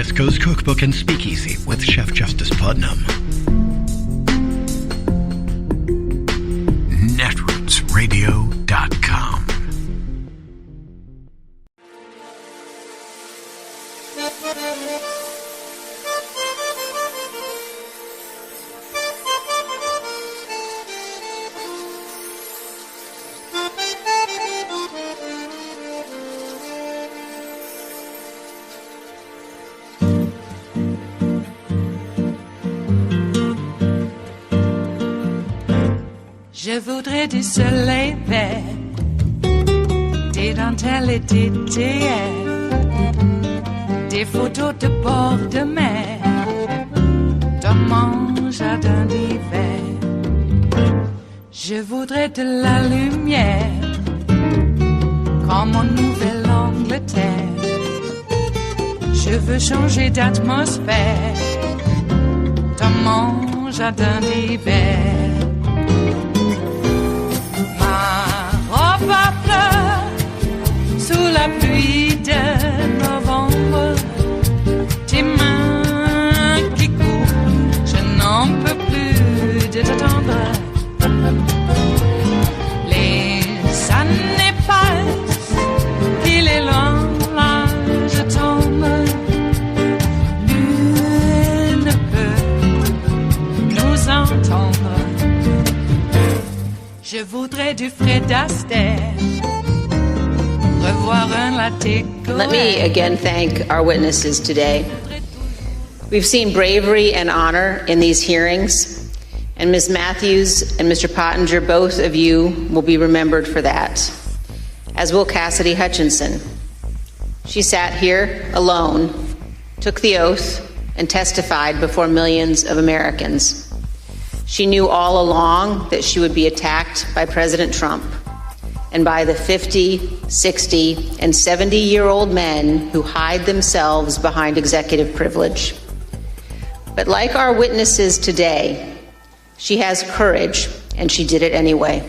West Coast Cookbook and Speakeasy with Chef Justice Putnam. Netrootsradio.com. Je voudrais du soleil vert, des dentelles et des théières, des photos de bord de mer, dans mon jardin d'hiver. Je voudrais de la lumière, comme en Nouvelle-Angleterre. Je veux changer d'atmosphère, dans mon jardin d'hiver. Ma fleur sous la pluie de novembre, tes mains qui courent, je n'en peux plus de t'attendre. Les années passent, il est loin, là je tombe. Nul ne peut nous entendre. Je voudrais du Fred Astaire, revoir un latte. Let me again thank our witnesses today. We've seen bravery and honor in these hearings, and Ms. Matthews and Mr. Pottinger, both of you will be remembered for that, as will Cassidy Hutchinson. She sat here alone, took the oath, and testified before millions of Americans. She knew all along that she would be attacked by President Trump and by the 50, 60, and 70-year-old men who hide themselves behind executive privilege. But like our witnesses today, she has courage, and she did it anyway.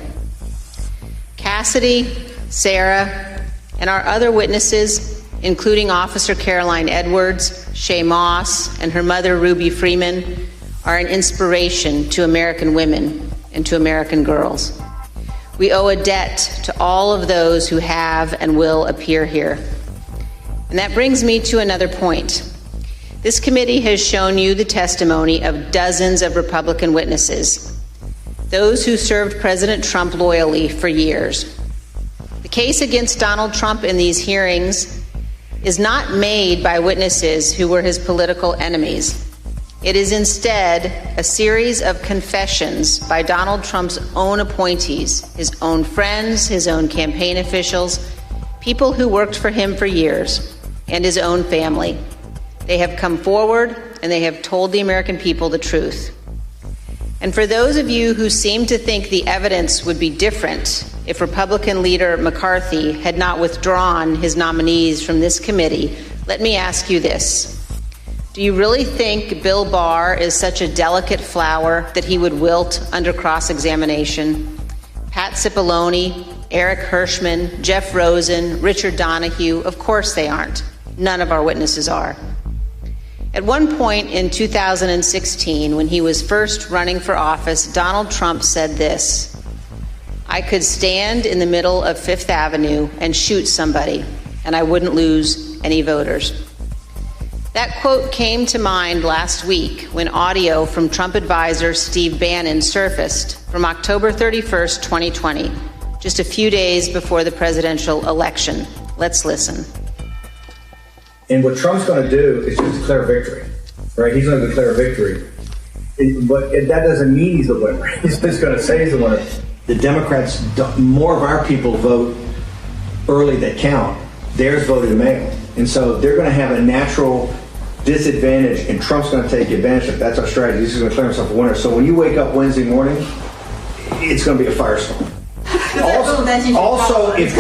Cassidy, Sarah, and our other witnesses, including Officer Caroline Edwards, Shay Moss, and her mother, Ruby Freeman, are an inspiration to American women and to American girls. We owe a debt to all of those who have and will appear here. And that brings me to another point. This committee has shown you the testimony of dozens of Republican witnesses, those who served President Trump loyally for years. The case against Donald Trump in these hearings is not made by witnesses who were his political enemies. It is instead a series of confessions by Donald Trump's own appointees, his own friends, his own campaign officials, people who worked for him for years, and his own family. They have come forward and they have told the American people the truth. And for those of you who seem to think the evidence would be different if Republican leader McCarthy had not withdrawn his nominees from this committee, let me ask you this. Do you really think Bill Barr is such a delicate flower that he would wilt under cross-examination? Pat Cipollone, Eric Hirschman, Jeff Rosen, Richard Donahue, of course they aren't. None of our witnesses are. At one point in 2016, when he was first running for office, Donald Trump said this: "I could stand in the middle of Fifth Avenue and shoot somebody, and I wouldn't lose any voters." That quote came to mind last week when audio from Trump advisor Steve Bannon surfaced from October 31st, 2020, just a few days before the presidential election. Let's listen. And what Trump's going to do is just declare victory, right? He's going to declare victory. But that doesn't mean he's the winner. He's just going to say he's the winner. The Democrats, more of our people vote early that count. Theirs voted mail. And so they're going to have a natural disadvantage, and Trump's going to take advantage of it. That's our strategy. He's going to declare himself a winner. So when you wake up Wednesday morning, it's going to be a firestorm. Also, if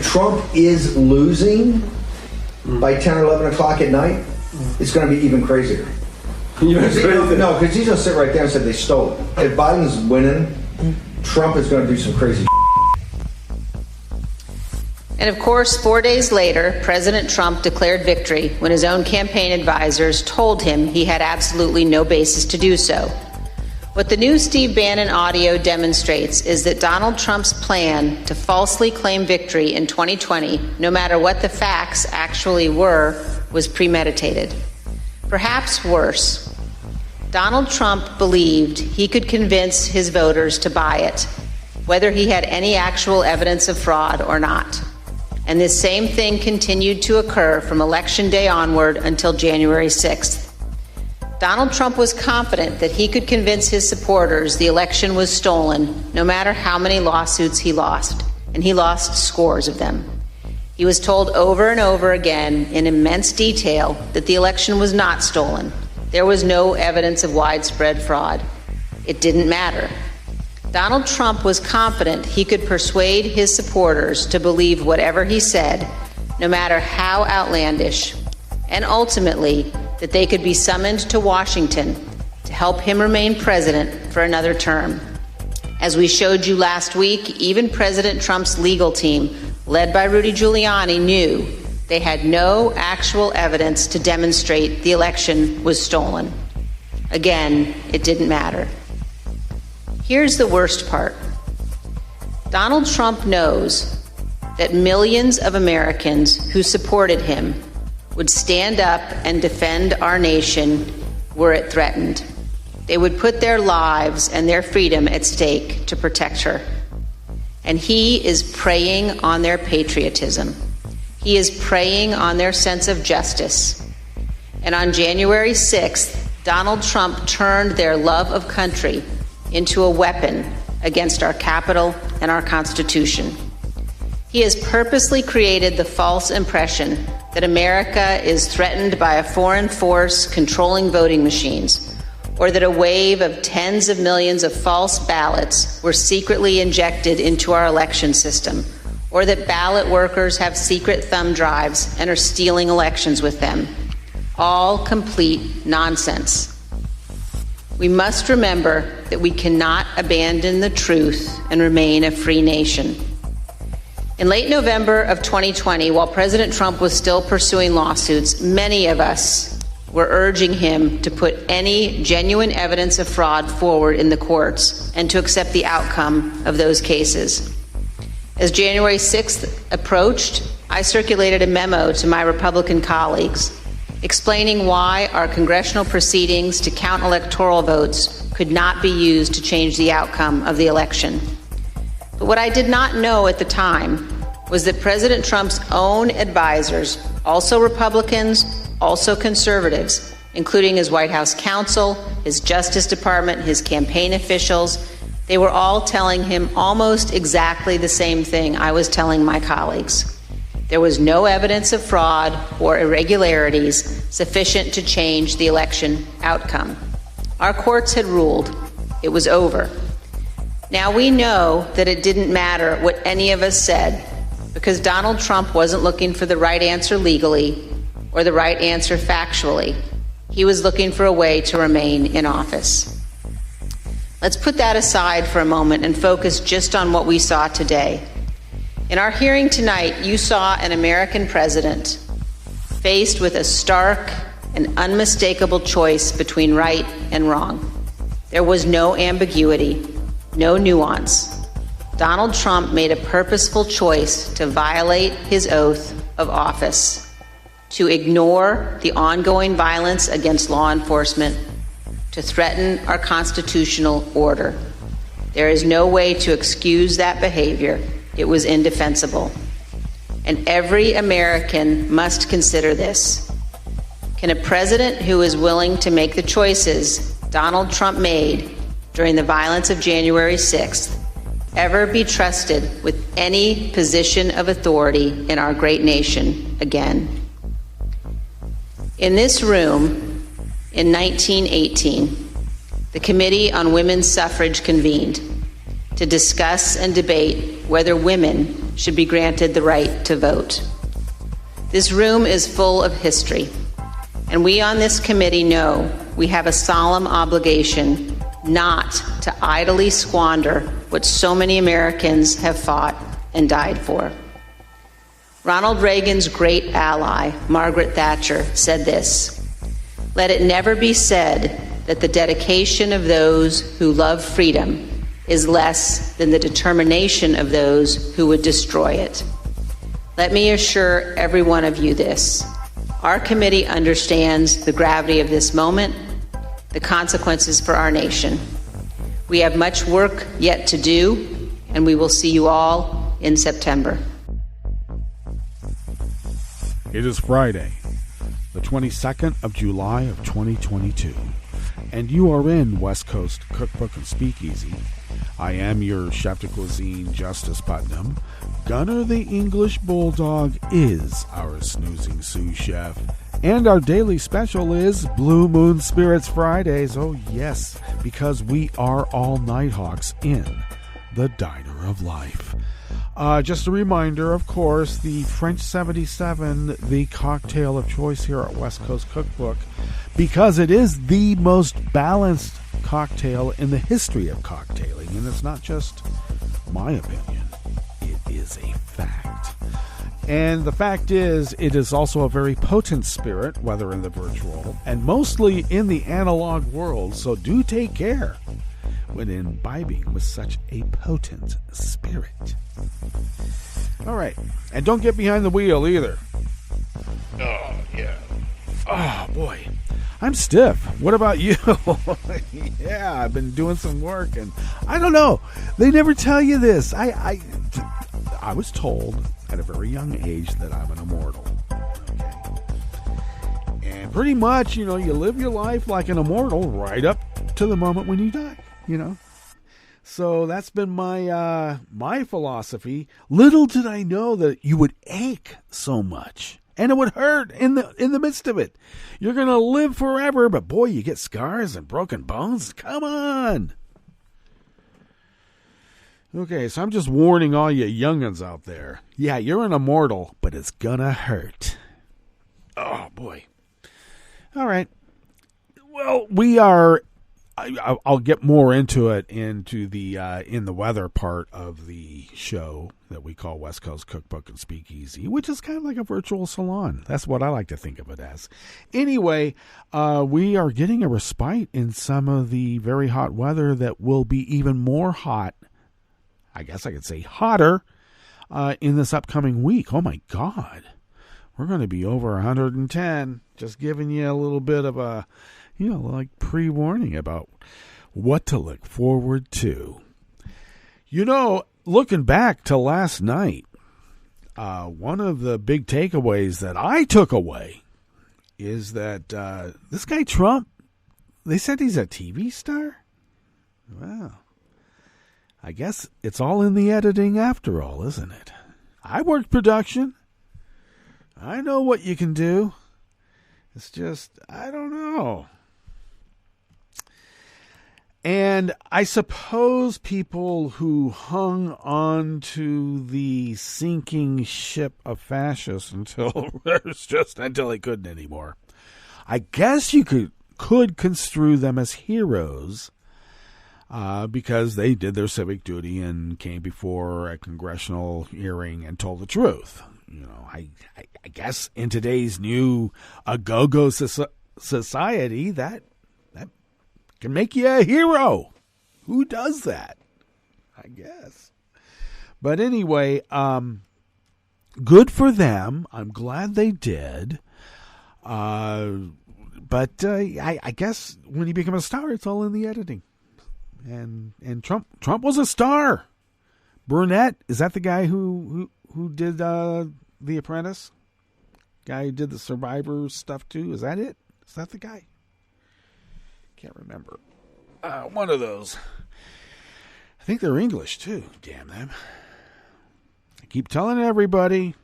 Trump is losing by 10 or 11 o'clock at night, it's going to be even crazier. No, because he's going to sit right there and say they stole it. If Biden's winning, Trump is going to do some crazy And of course, 4 days later, President Trump declared victory when his own campaign advisors told him he had absolutely no basis to do so. What the new Steve Bannon audio demonstrates is that Donald Trump's plan to falsely claim victory in 2020, no matter what the facts actually were, was premeditated. Perhaps worse, Donald Trump believed he could convince his voters to buy it, whether he had any actual evidence of fraud or not. And this same thing continued to occur from Election Day onward until January 6th. Donald Trump was confident that he could convince his supporters the election was stolen, no matter how many lawsuits he lost, and he lost scores of them. He was told over and over again in immense detail that the election was not stolen. There was no evidence of widespread fraud. It didn't matter. Donald Trump was confident he could persuade his supporters to believe whatever he said, no matter how outlandish, and ultimately that they could be summoned to Washington to help him remain president for another term. As we showed you last week, even President Trump's legal team, led by Rudy Giuliani, knew they had no actual evidence to demonstrate the election was stolen. Again, it didn't matter. Here's the worst part. Donald Trump knows that millions of Americans who supported him would stand up and defend our nation were it threatened. They would put their lives and their freedom at stake to protect her. And he is preying on their patriotism. He is preying on their sense of justice. And on January 6th, Donald Trump turned their love of country into a weapon against our Capitol and our Constitution. He has purposely created the false impression that America is threatened by a foreign force controlling voting machines, or that a wave of tens of millions of false ballots were secretly injected into our election system, or that ballot workers have secret thumb drives and are stealing elections with them. All complete nonsense. We must remember that we cannot abandon the truth and remain a free nation. In late November of 2020, while President Trump was still pursuing lawsuits, many of us were urging him to put any genuine evidence of fraud forward in the courts and to accept the outcome of those cases. As January 6th approached, I circulated a memo to my Republican colleagues explaining why our congressional proceedings to count electoral votes could not be used to change the outcome of the election. But what I did not know at the time was that President Trump's own advisors, also Republicans, also conservatives, including his White House counsel, his Justice Department, his campaign officials, they were all telling him almost exactly the same thing I was telling my colleagues. There was no evidence of fraud or irregularities sufficient to change the election outcome. Our courts had ruled. It was over. Now we know that it didn't matter what any of us said, because Donald Trump wasn't looking for the right answer legally or the right answer factually. He was looking for a way to remain in office. Let's put that aside for a moment and focus just on what we saw today. In our hearing tonight, you saw an American president faced with a stark and unmistakable choice between right and wrong. There was no ambiguity, no nuance. Donald Trump made a purposeful choice to violate his oath of office, to ignore the ongoing violence against law enforcement, to threaten our constitutional order. There is no way to excuse that behavior. It was indefensible. And every American must consider this. Can a president who is willing to make the choices Donald Trump made during the violence of January 6th ever be trusted with any position of authority in our great nation again? In this room, in 1918, the Committee on Women's Suffrage convened to discuss and debate whether women should be granted the right to vote. This room is full of history, and we on this committee know we have a solemn obligation not to idly squander what so many Americans have fought and died for. Ronald Reagan's great ally, Margaret Thatcher, said this: "Let it never be said that the dedication of those who love freedom is less than the determination of those who would destroy it." Let me assure every one of you this: our committee understands the gravity of this moment, the consequences for our nation. We have much work yet to do, and we will see you all in September. It is Friday, the 22nd of July of 2022, and you are in West Coast Cookbook and Speakeasy. I am your chef de cuisine, Justice Putnam. Gunner the English Bulldog is our snoozing sous chef. And our daily special is Blue Moon Spirits Fridays. Oh yes, because we are all Nighthawks in the Diner of Life. Just a reminder, of course, the French 77, the cocktail of choice here at West Coast Cookbook, because it is the most balanced cocktail in the history of cocktailing, and it's not just my opinion, it is a fact. And the fact is, it is also a very potent spirit, whether in the virtual and mostly in the analog world, so do take care when imbibing with such a potent spirit. All right, and don't get behind the wheel either. Oh, yeah. Oh, boy. I'm stiff. What about you? Yeah, I've been doing some work, and I don't know. They never tell you this. I was told at a very young age that I'm an immortal. Okay. And pretty much, you live your life like an immortal right up to the moment when you die, So that's been my philosophy. Little did I know that you would ache so much. And it would hurt in the midst of it. You're going to live forever, but boy, you get scars and broken bones. Come on. Okay, so I'm just warning all you young'uns out there. Yeah, you're an immortal, but it's going to hurt. Oh, boy. All right. Well, we are... I'll get more into it into the in the weather part of the show that we call West Coast Cookbook and Speakeasy, which is kind of like a virtual salon. That's what I like to think of it as. Anyway, we are getting a respite in some of the very hot weather that will be even more hot, I guess I could say hotter, in this upcoming week. Oh my God. We're going to be over 110. Just giving you a little bit of a like pre-warning about what to look forward to. Looking back to last night, one of the big takeaways that I took away is that this guy Trump, they said he's a TV star? Well, I guess it's all in the editing after all, isn't it? I worked production. I know what you can do. It's just, I don't know. And I suppose people who hung on to the sinking ship of fascists until they couldn't anymore, I guess you could construe them as heroes because they did their civic duty and came before a congressional hearing and told the truth. I guess in today's new go-go society, that can make you a hero. Who does that? I guess. But anyway, good for them. I'm glad they did. But I guess when you become a star, it's all in the editing. And Trump was a star. Burnett, is that the guy who did The Apprentice? Guy who did the Survivor stuff too? Is that it? Is that the guy? Can't remember. One of those. I think they're English too. Damn them. I keep telling everybody.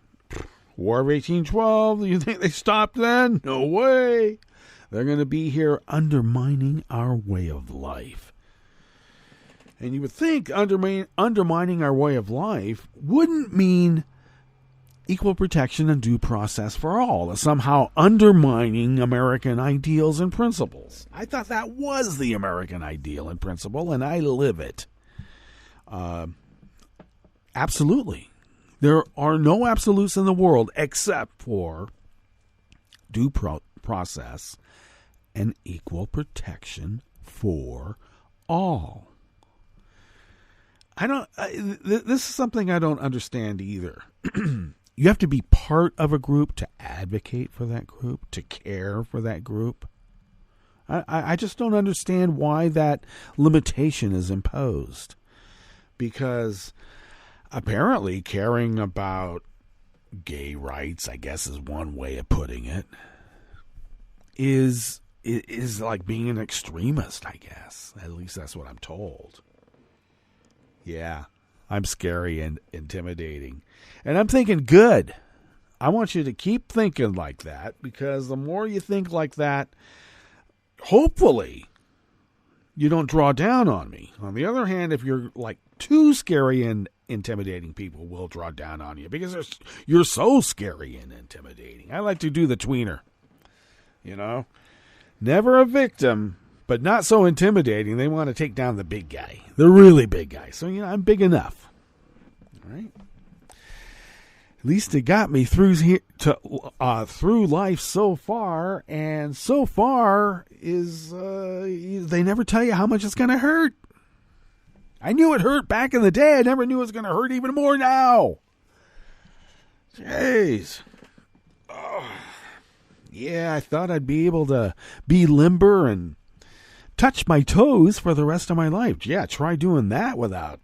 War of 1812. You think they stopped then? No way. They're going to be here undermining our way of life. And you would think undermining our way of life wouldn't mean equal protection and due process for all, somehow undermining American ideals and principles. I thought that was the American ideal and principle, and I live it. Absolutely. There are no absolutes in the world except for due process and equal protection for all. This is something I don't understand either. You have to be part of a group to advocate for that group, to care for that group. I just don't understand why that limitation is imposed. Because apparently caring about gay rights, I guess is one way of putting it, is like being an extremist, I guess. At least that's what I'm told. Yeah, I'm scary and intimidating. And I'm thinking, good. I want you to keep thinking like that, because the more you think like that, hopefully you don't draw down on me. On the other hand, if you're like too scary and intimidating, people will draw down on you because you're so scary and intimidating. I like to do the tweener. You know, never a victim, but not so intimidating. They want to take down the big guy, the really big guy. So, you know, I'm big enough. All right. At least it got me through life so far, and so far is they never tell you how much it's going to hurt. I knew it hurt back in the day. I never knew it was going to hurt even more now. Jeez. Oh. Yeah, I thought I'd be able to be limber and touch my toes for the rest of my life. Yeah, try doing that without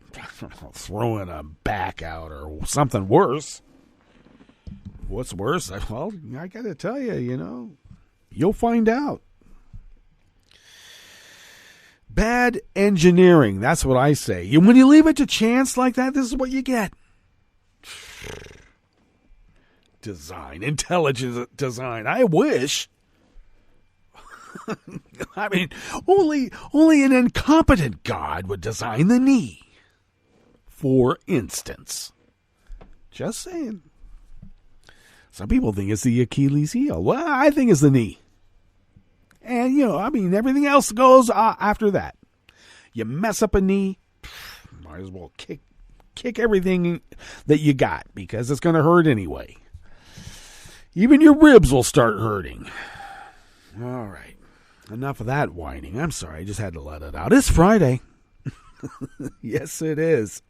throwing a back out or something worse. What's worse? Well, I got to tell you, you know, you'll find out. Bad engineering, that's what I say. When you leave it to chance like that, this is what you get. Design, intelligent design. I wish. I mean, only an incompetent God would design the knee. For instance. Just saying. Some people think it's the Achilles heel. Well, I think it's the knee. And, you know, I mean, everything else goes after that. You mess up a knee, might as well kick everything that you got, because it's going to hurt anyway. Even your ribs will start hurting. All right. Enough of that whining. I'm sorry. I just had to let it out. It's Friday. Yes, it is.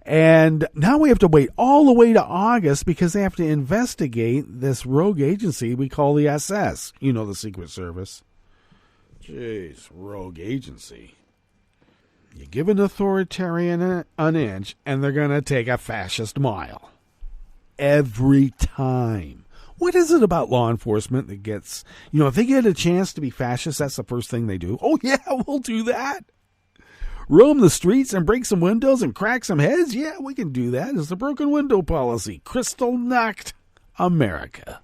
And now we have to wait all the way to August because they have to investigate this rogue agency we call the SS. You know, the Secret Service. Jeez, rogue agency. You give an authoritarian an inch, and they're going to take a fascist mile. Every time. What is it about law enforcement that gets, you know, if they get a chance to be fascist, that's the first thing they do? Oh, yeah, we'll do that. Roam the streets and break some windows and crack some heads? Yeah, we can do that. It's the broken window policy. Crystal knocked America.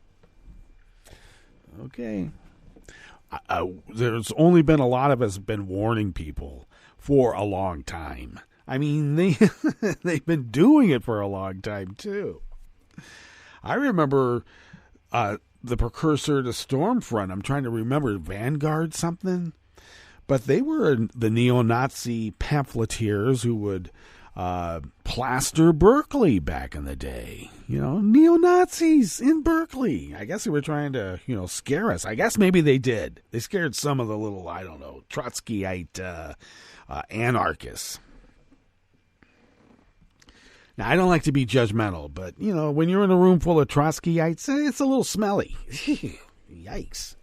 Okay. There's only been a lot of us been warning people for a long time. I mean, they've been doing it for a long time, too. I remember the precursor to Stormfront. I'm trying to remember, Vanguard something? But they were the neo-Nazi pamphleteers who would plaster Berkeley back in the day. You know, neo-Nazis in Berkeley. I guess they were trying to, you know, scare us. I guess maybe they did. They scared some of the little, I don't know, Trotskyite anarchists. Now, I don't like to be judgmental, but, you know, when you're in a room full of Trotskyites, it's a little smelly. Yikes.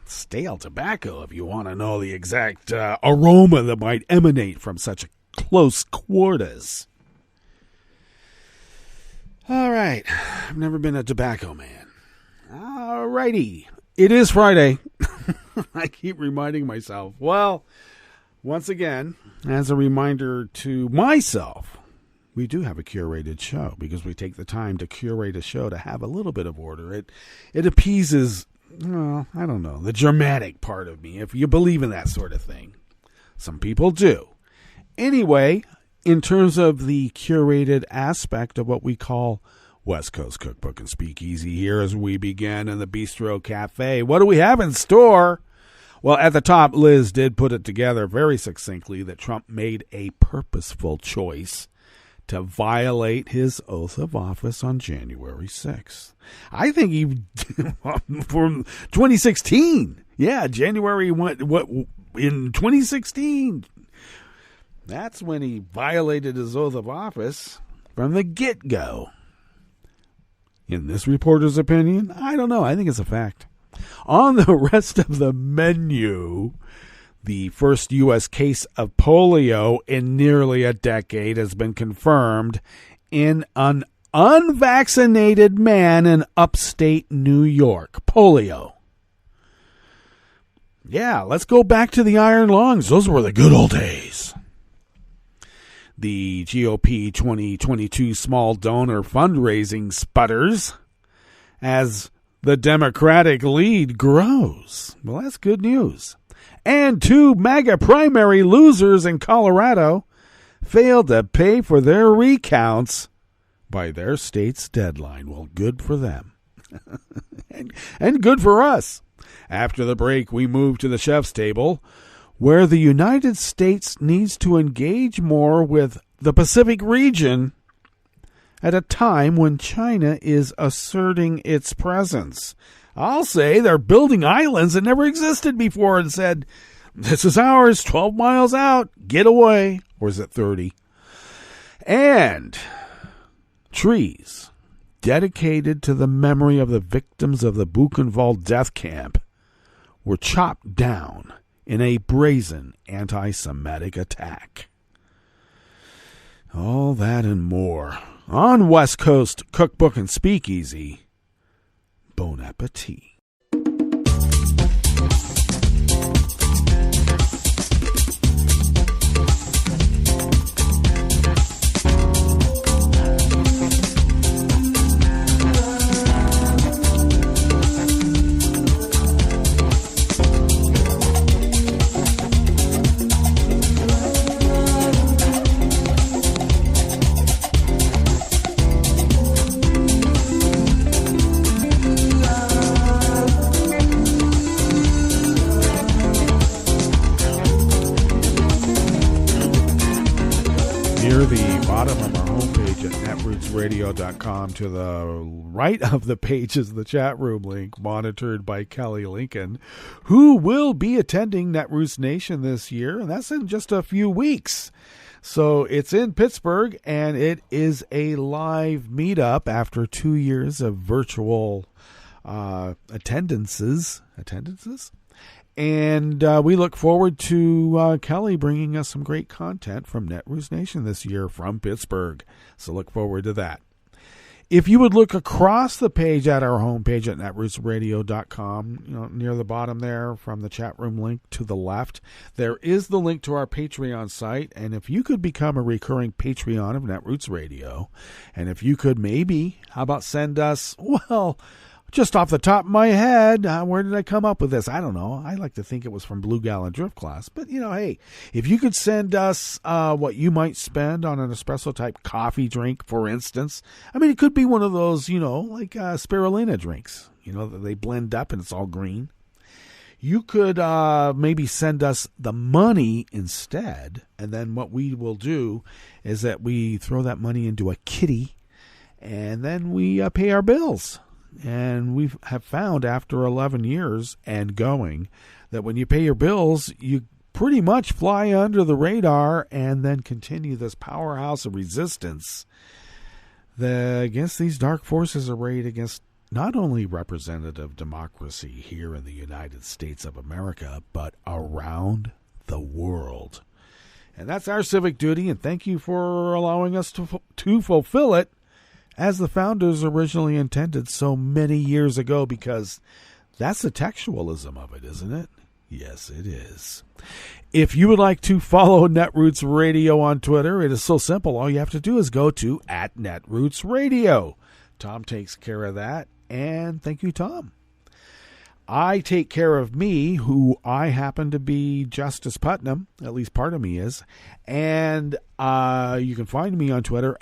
Stale tobacco, if you want to know the exact aroma that might emanate from such close quarters. All right. I've never been a tobacco man. All righty. It is Friday. I keep reminding myself. Well, once again, as a reminder to myself, we do have a curated show because we take the time to curate a show to have a little bit of order. It appeases, well, I don't know, the dramatic part of me, if you believe in that sort of thing. Some people do. Anyway, in terms of the curated aspect of what we call West Coast Cookbook and Speakeasy here as we begin in the Bistro Cafe, what do we have in store? Well, at the top, Liz did put it together very succinctly that Trump made a purposeful choice to violate his oath of office on January 6th. I think he, from 2016, January, what in 2016, that's when he violated his oath of office from the get-go. In this reporter's opinion, I don't know. I think it's a fact. On the rest of the menu, the first U.S. case of polio in nearly a decade has been confirmed in an unvaccinated man in upstate New York. Polio. Yeah, let's go back to the iron lungs. Those were the good old days. The GOP 2022 small donor fundraising sputters as the Democratic lead grows. Well, that's good news. And 2 MAGA primary losers in Colorado failed to pay for their recounts by their state's deadline. Well, good for them. and good for us. After the break, we move to the chef's table, where the United States needs to engage more with the Pacific region at a time when China is asserting its presence. I'll say they're building islands that never existed before and said, this is ours, 12 miles out, get away. Or is it 30? And trees dedicated to the memory of the victims of the Buchenwald death camp were chopped down in a brazen anti-Semitic attack. All that and more on West Coast Cookbook and Speakeasy. Bon appetit. Near the bottom of our homepage at netrootsradio.com, to the right of the page is the chat room link, monitored by Kelly Lincoln, who will be attending Netroots Nation this year, and that's in just a few weeks. So it's in Pittsburgh, and it is a live meetup after 2 years of virtual attendances. And we look forward to Kelly bringing us some great content from Netroots Nation this year from Pittsburgh. So look forward to that. If you would look across the page at our homepage at netrootsradio.com, near the bottom there from the chat room link to the left, there is the link to our Patreon site. And if you could become a recurring Patreon of Netroots Radio, and if you could maybe, how about send us, just off the top of my head, where did I come up with this? I don't know. I like to think it was from Blue Gallon Drift Class. But, hey, if you could send us what you might spend on an espresso-type coffee drink, for instance. I mean, it could be one of those, like spirulina drinks, that they blend up and it's all green. You could maybe send us the money instead. And then what we will do is that we throw that money into a kitty, and then we pay our bills. And we have found after 11 years and going that when you pay your bills, you pretty much fly under the radar and then continue this powerhouse of resistance against these dark forces arrayed against not only representative democracy here in the United States of America, but around the world. And that's our civic duty, and thank you for allowing us to fulfill it as the founders originally intended so many years ago, because that's the textualism of it, isn't it? Yes, it is. If you would like to follow Netroots Radio on Twitter, it is so simple. All you have to do is go to @NetrootsRadio. Tom takes care of that, and thank you, Tom. I take care of me, who I happen to be Justice Putnam, at least part of me is, and you can find me on Twitter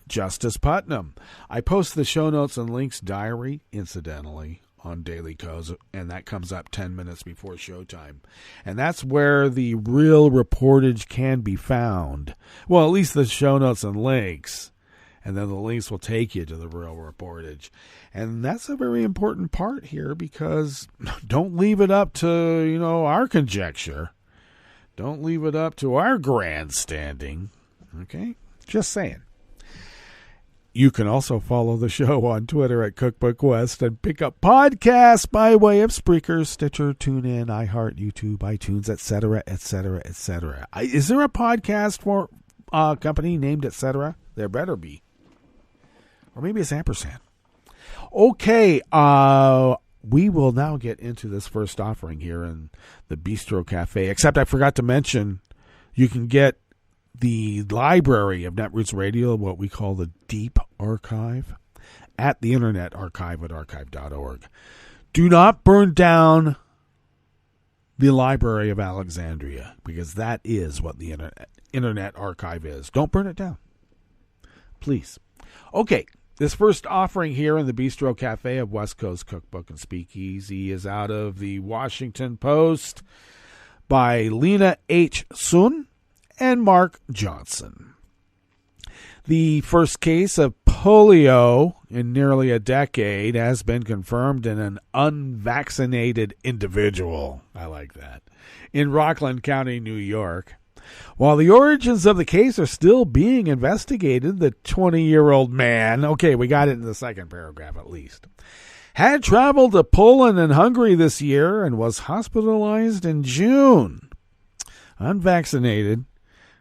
@Justice Putnam. I post the show notes and links diary, incidentally, on Daily Co's, and that comes up 10 minutes before showtime. And that's where the real reportage can be found. Well, at least the show notes and links. And then the links will take you to the real reportage. And that's a very important part here, because don't leave it up to, our conjecture. Don't leave it up to our grandstanding. Okay? Just saying. You can also follow the show on Twitter at Cookbook West and pick up podcasts by way of Spreaker, Stitcher, TuneIn, iHeart, YouTube, iTunes, etc., etc., etc. Is there a podcast for a company named etc.? There better be. Or maybe it's ampersand. Okay, we will now get into this first offering here in the Bistro Cafe. Except I forgot to mention, you can get the library of Netroots Radio, what we call the Deep Archive, at the Internet Archive at archive.org. Do not burn down the Library of Alexandria, because that is what the Internet Archive is. Don't burn it down. Please. Okay, this first offering here in the Bistro Cafe of West Coast Cookbook and Speakeasy is out of the Washington Post by Lena H. Sun and Mark Johnson. The first case of polio in nearly a decade has been confirmed in an unvaccinated individual. I like that. In Rockland County, New York. While the origins of the case are still being investigated, the 20-year-old man, okay, we got it in the second paragraph at least, had traveled to Poland and Hungary this year and was hospitalized in June. Unvaccinated.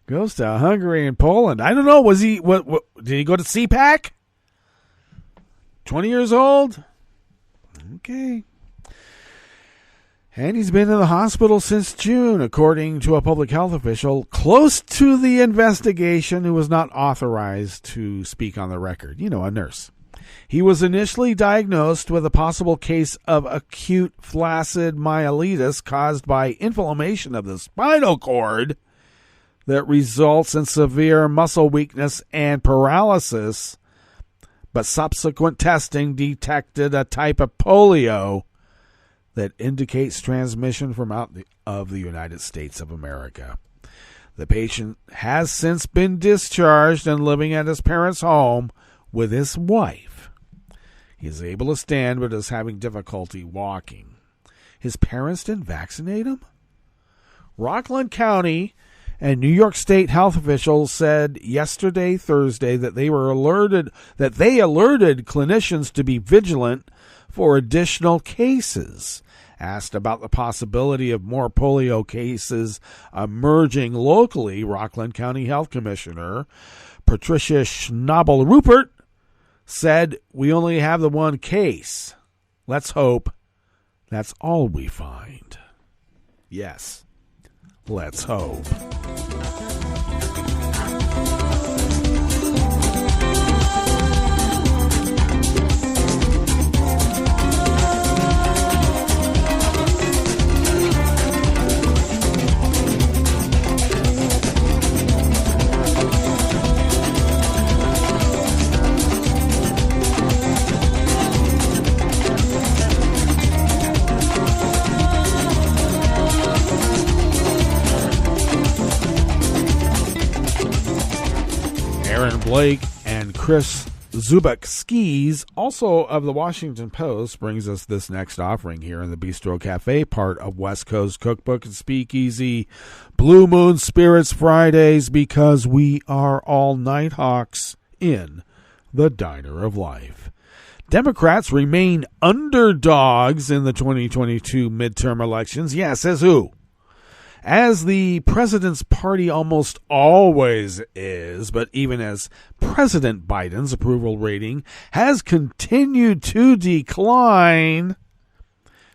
Goes to Hungary and Poland. I don't know. Was he? What? Did he go to CPAC? 20 years old. Okay. And he's been in the hospital since June, according to a public health official close to the investigation who was not authorized to speak on the record. A nurse. He was initially diagnosed with a possible case of acute flaccid myelitis caused by inflammation of the spinal cord that results in severe muscle weakness and paralysis, but subsequent testing detected a type of polio that indicates transmission from out of the United States of America. The patient has since been discharged and living at his parents' home with his wife. He is able to stand but is having difficulty walking. His parents didn't vaccinate him? Rockland County and New York State health officials said yesterday, Thursday, that they alerted clinicians to be vigilant for additional cases. Asked about the possibility of more polio cases emerging locally, Rockland County Health Commissioner Patricia Schnabel-Rupert said, "We only have the one case. Let's hope that's all we find." Yes, let's hope. Blake and Chris Zubak Skis, also of the Washington Post, brings us this next offering here in the Bistro Cafe, part of West Coast Cookbook and Speakeasy. Blue Moon Spirits Fridays, because we are all Nighthawks in the Diner of Life. Democrats remain underdogs in the 2022 midterm elections. Yeah, says who? As the president's party almost always is, but even as President Biden's approval rating has continued to decline,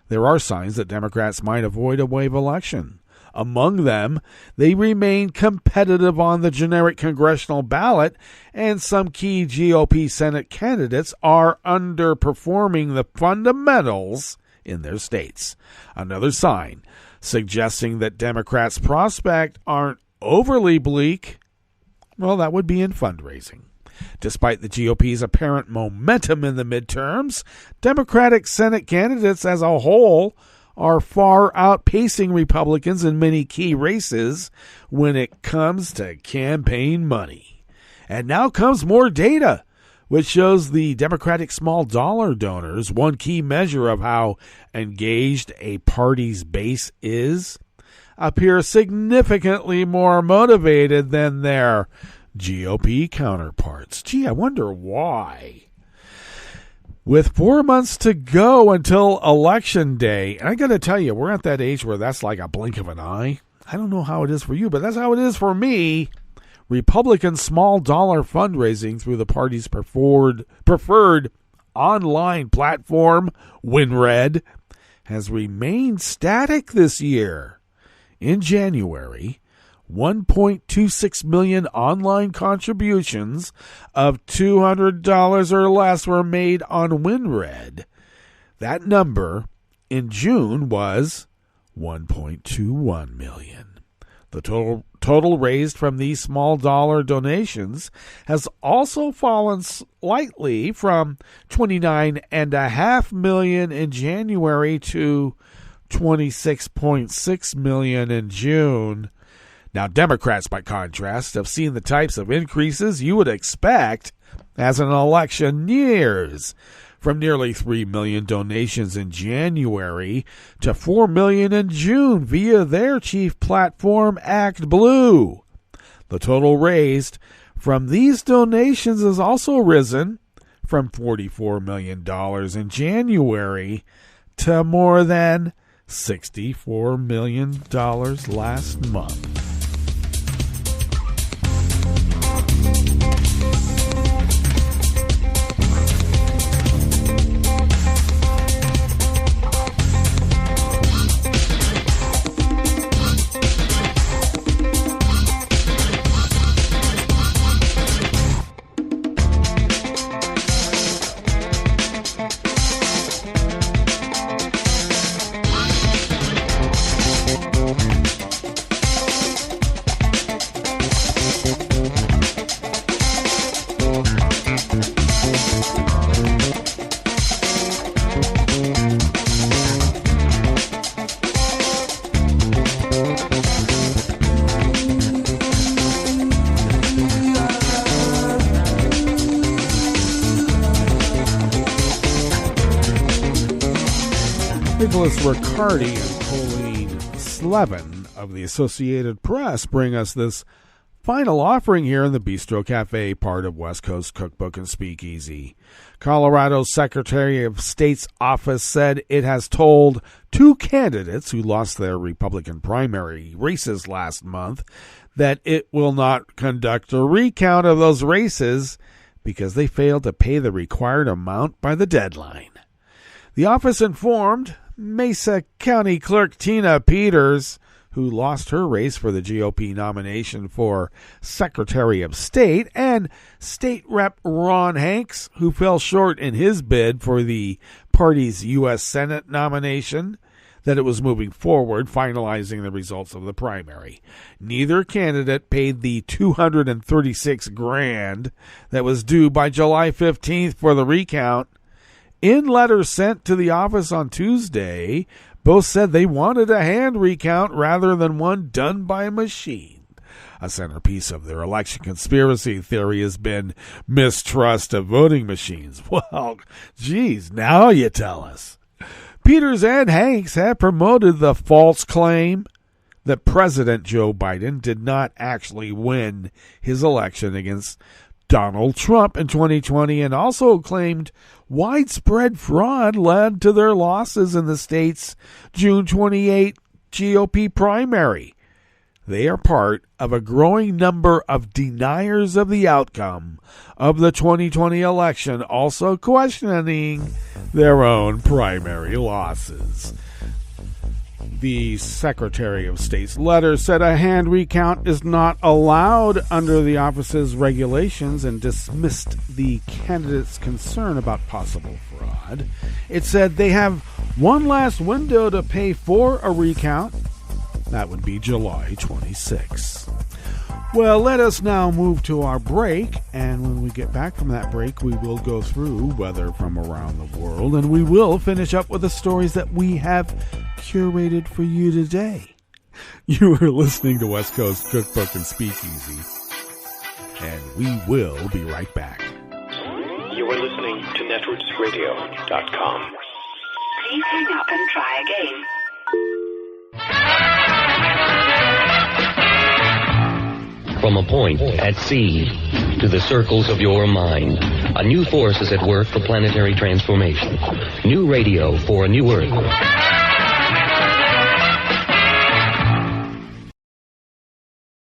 there are signs that Democrats might avoid a wave election. Among them, they remain competitive on the generic congressional ballot, and some key GOP Senate candidates are underperforming the fundamentals in their states. Another sign suggesting that Democrats' prospects aren't overly bleak, well, that would be in fundraising. Despite the GOP's apparent momentum in the midterms, Democratic Senate candidates as a whole are far outpacing Republicans in many key races when it comes to campaign money. And now comes more data, which shows the Democratic small dollar donors, one key measure of how engaged a party's base is, appear significantly more motivated than their GOP counterparts. Gee, I wonder why. With 4 months to go until Election Day, and I got to tell you, we're at that age where that's like a blink of an eye. I don't know how it is for you, but that's how it is for me. Republican small dollar fundraising through the party's preferred online platform, WinRed, has remained static this year. In January, 1.26 million online contributions of $200 or less were made on WinRed. That number in June was 1.21 million. The total raised from these small dollar donations has also fallen slightly from $29.5 million in January to $26.6 million in June. Now, Democrats, by contrast, have seen the types of increases you would expect as an election nears, from nearly 3 million donations in January to 4 million in June via their chief platform, Act Blue. The total raised from these donations has also risen from $44 million in January to more than $64 million last month. Nicholas Riccardi and Colleen Slevin of the Associated Press bring us this final offering here in the Bistro Cafe, part of West Coast Cookbook and Speakeasy. Colorado's Secretary of State's office said it has told 2 candidates who lost their Republican primary races last month that it will not conduct a recount of those races because they failed to pay the required amount by the deadline. The office informed Mesa County Clerk Tina Peters, who lost her race for the GOP nomination for Secretary of State, and State Rep Ron Hanks, who fell short in his bid for the party's U.S. Senate nomination, that it was moving forward, finalizing the results of the primary. Neither candidate paid the $236,000 that was due by July 15th for the recount. In letters sent to the office on Tuesday, both said they wanted a hand recount rather than one done by a machine. A centerpiece of their election conspiracy theory has been mistrust of voting machines. Well, geez, now you tell us. Peters and Hanks have promoted the false claim that President Joe Biden did not actually win his election against Donald Trump in 2020, and also claimed widespread fraud led to their losses in the state's June 28 GOP primary. They are part of a growing number of deniers of the outcome of the 2020 election, also questioning their own primary losses. The Secretary of State's letter said a hand recount is not allowed under the office's regulations and dismissed the candidate's concern about possible fraud. It said they have one last window to pay for a recount. That would be July 26. Well, let us now move to our break, and when we get back from that break, we will go through weather from around the world, and we will finish up with the stories that we have curated for you today. You are listening to West Coast Cookbook and Speakeasy, and we will be right back. You are listening to netrootsradio.com. Please hang up and try again. From a point at sea to the circles of your mind, a new force is at work for planetary transformation. New radio for a new Earth.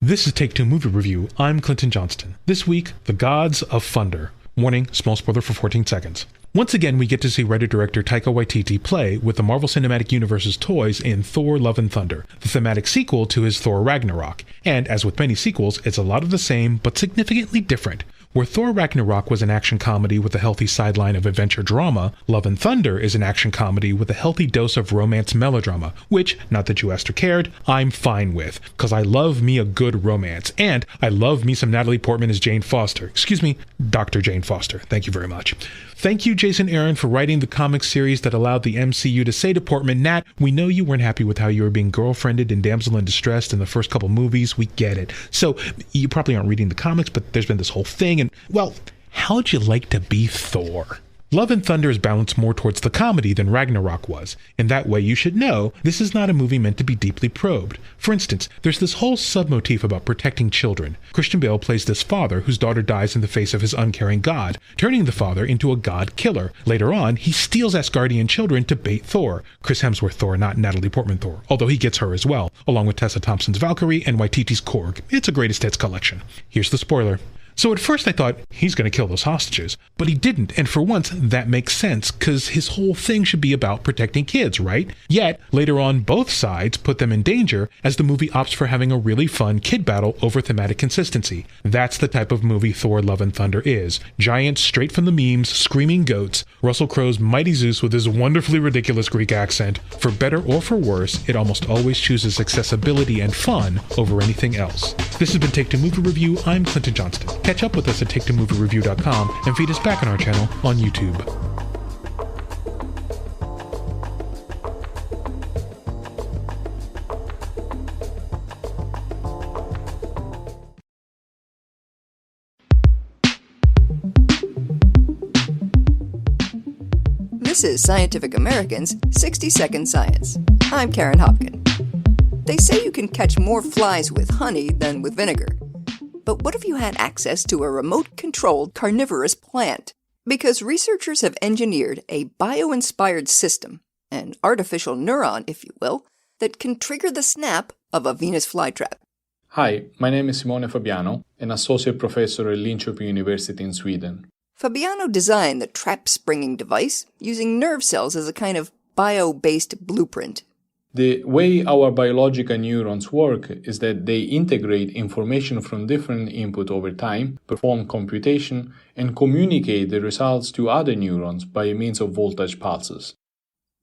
This is Take Two Movie Review. I'm Clinton Johnston. This week, The Gods of Thunder. Warning, small spoiler for 14 seconds. Once again, we get to see writer-director Taika Waititi play with the Marvel Cinematic Universe's toys in Thor Love and Thunder, the thematic sequel to his Thor Ragnarok. And as with many sequels, it's a lot of the same, but significantly different. Where Thor Ragnarok was an action comedy with a healthy sideline of adventure drama, Love and Thunder is an action comedy with a healthy dose of romance melodrama, which, not that you asked or cared, I'm fine with, because I love me a good romance, and I love me some Natalie Portman as Jane Foster. Excuse me, Dr. Jane Foster. Thank you very much. Thank you, Jason Aaron, for writing the comic series that allowed the MCU to say to Portman, Nat, we know you weren't happy with how you were being girlfriended and damsel in distress in the first couple movies. We get it. So, you probably aren't reading the comics, but there's been this whole thing, and, well, how'd you like to be Thor? Love and Thunder is balanced more towards the comedy than Ragnarok was. In that way, you should know this is not a movie meant to be deeply probed. For instance, there's this whole submotif about protecting children. Christian Bale plays this father whose daughter dies in the face of his uncaring god, turning the father into a god killer. Later on, he steals Asgardian children to bait Thor. Chris Hemsworth Thor, not Natalie Portman Thor, although he gets her as well, along with Tessa Thompson's Valkyrie and Waititi's Korg. It's a greatest hits collection. Here's the spoiler. So at first I thought, he's going to kill those hostages. But he didn't, and for once, that makes sense, because his whole thing should be about protecting kids, right? Yet, later on, both sides put them in danger, as the movie opts for having a really fun kid battle over thematic consistency. That's the type of movie Thor Love and Thunder is. Giants straight from the memes, screaming goats, Russell Crowe's mighty Zeus with his wonderfully ridiculous Greek accent. For better or for worse, it almost always chooses accessibility and fun over anything else. This has been Take Two Movie Review. I'm Clinton Johnston. Catch up with us at TakeTwoMovieReview.com and feed us back on our channel on YouTube. This is Scientific American's 60-Second Science. I'm Karen Hopkin. They say you can catch more flies with honey than with vinegar. But what if you had access to a remote-controlled carnivorous plant? Because researchers have engineered a bio-inspired system, an artificial neuron, if you will, that can trigger the snap of a Venus flytrap. Hi, my name is Simone Fabiano, an associate professor at Linköping University in Sweden. Fabiano designed the trap-springing device using nerve cells as a kind of bio-based blueprint. The way our biological neurons work is that they integrate information from different input over time, perform computation, and communicate the results to other neurons by means of voltage pulses.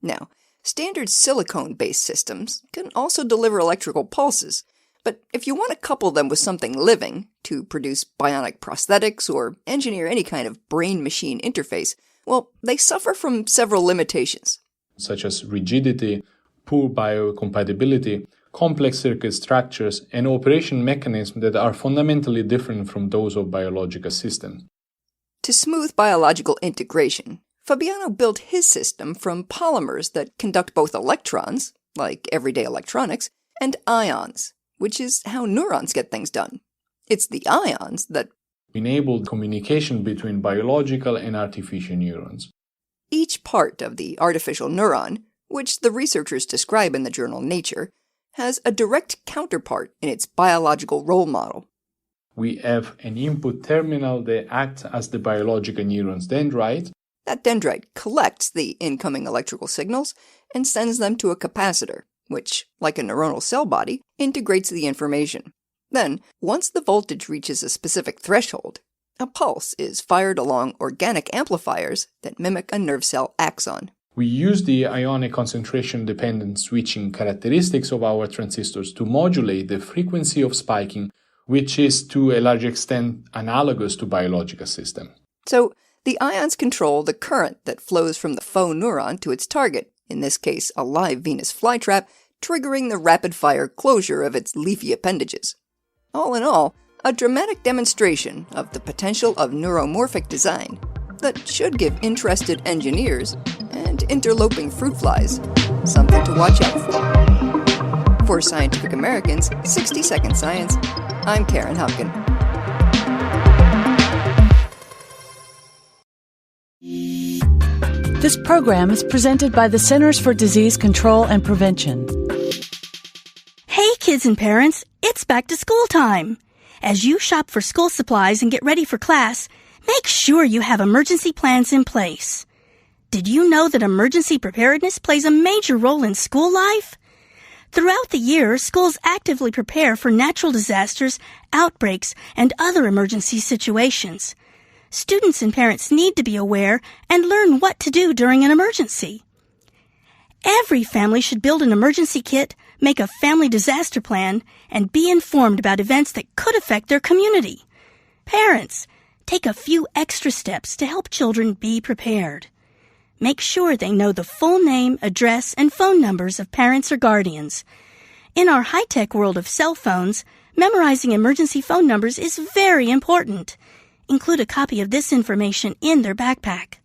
Now, standard silicone-based systems can also deliver electrical pulses, but if you want to couple them with something living to produce bionic prosthetics or engineer any kind of brain-machine interface, well, they suffer from several limitations. Such as rigidity, poor biocompatibility, complex circuit structures, and operation mechanisms that are fundamentally different from those of biological systems. To smooth biological integration, Fabiano built his system from polymers that conduct both electrons, like everyday electronics, and ions, which is how neurons get things done. It's the ions that enable communication between biological and artificial neurons. Each part of the artificial neuron, which the researchers describe in the journal Nature, has a direct counterpart in its biological role model. We have an input terminal that acts as the biological neuron's dendrite. That dendrite collects the incoming electrical signals and sends them to a capacitor, which, like a neuronal cell body, integrates the information. Then, once the voltage reaches a specific threshold, a pulse is fired along organic amplifiers that mimic a nerve cell axon. We use the ionic concentration-dependent switching characteristics of our transistors to modulate the frequency of spiking which is to a large extent analogous to biological system. So the ions control the current that flows from the faux neuron to its target, in this case a live Venus flytrap, triggering the rapid-fire closure of its leafy appendages. All in all, a dramatic demonstration of the potential of neuromorphic design that should give interested engineers and interloping fruit flies something to watch out for. For Scientific American's 60-Second Science, I'm Karen Hopkin. This program is presented by the Centers for Disease Control and Prevention. Hey kids and parents, it's back to school time. As you shop for school supplies and get ready for class, make sure you have emergency plans in place. Did you know that emergency preparedness plays a major role in school life? Throughout the year, schools actively prepare for natural disasters, outbreaks, and other emergency situations. Students and parents need to be aware and learn what to do during an emergency. Every family should build an emergency kit, make a family disaster plan, and be informed about events that could affect their community. Parents, take a few extra steps to help children be prepared. Make sure they know the full name, address, and phone numbers of parents or guardians. In our high-tech world of cell phones, memorizing emergency phone numbers is very important. Include a copy of this information in their backpack.